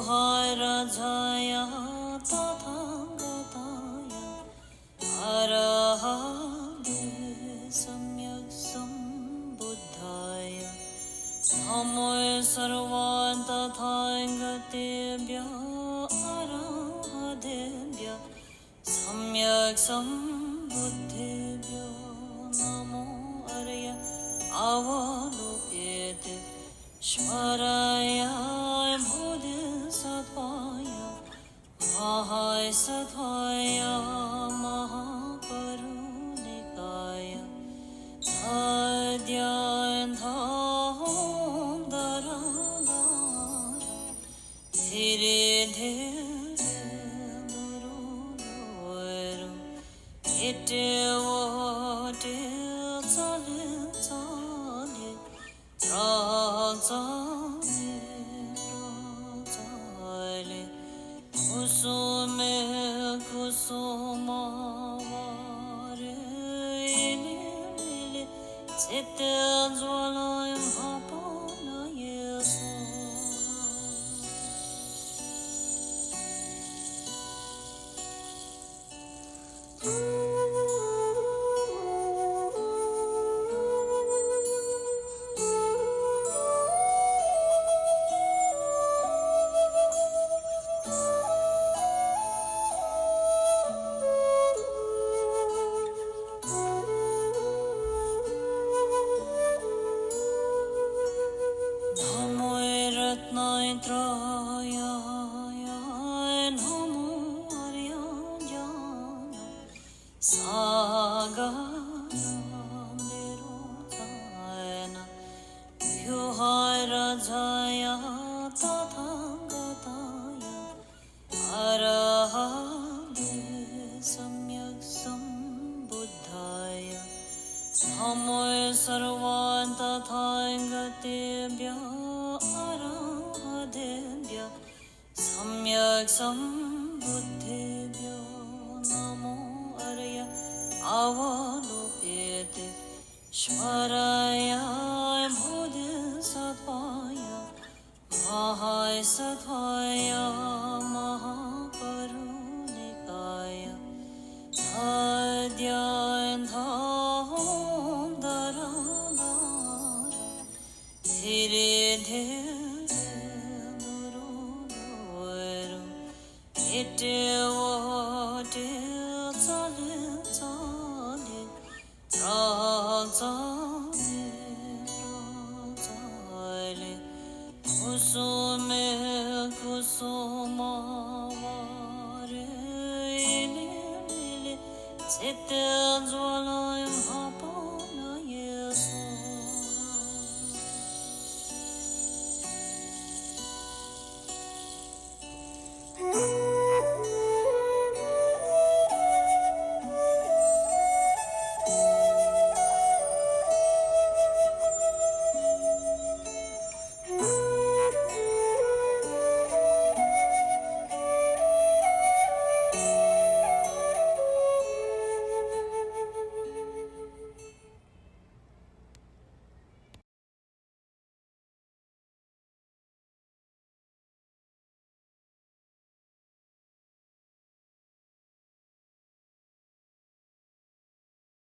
व्यूहाराजाय तथागताय अरहते सम्यक् सम्बुद्धाय नमो सर्वान् तथागतेभ्यो अरहतेभ्यो सम्यक् सम्बुद्धेभ्यो नमो अर्य अवलोकेते स्मराय बोधिसत्त्वाय महासत्त्वाय महाकरुणिकाय अद्यान्धं दरदार धीरे धीरे दुरुरु इटे वोटे चले चले राजाले कुसुमे कुसुमावारे इले चित्ते ज्वलय अपनय रत्नत्रयाय नमो अर्यजान सागरनिरुतायन व्यूहाराजाय तथागताय अरहते सम्यक् सम्बुद्धाय नमो सर्वान् तथागतेभ्यो अरहतेभ्यो सम्यक् सम्बुद्धेभ्यो नमो अर्य अवलोकेते स्मराय बोधिसत्त्वाय महासत्त्वाय महाकरुणिकाय अद्यान्धं दरदार धीरे धीरे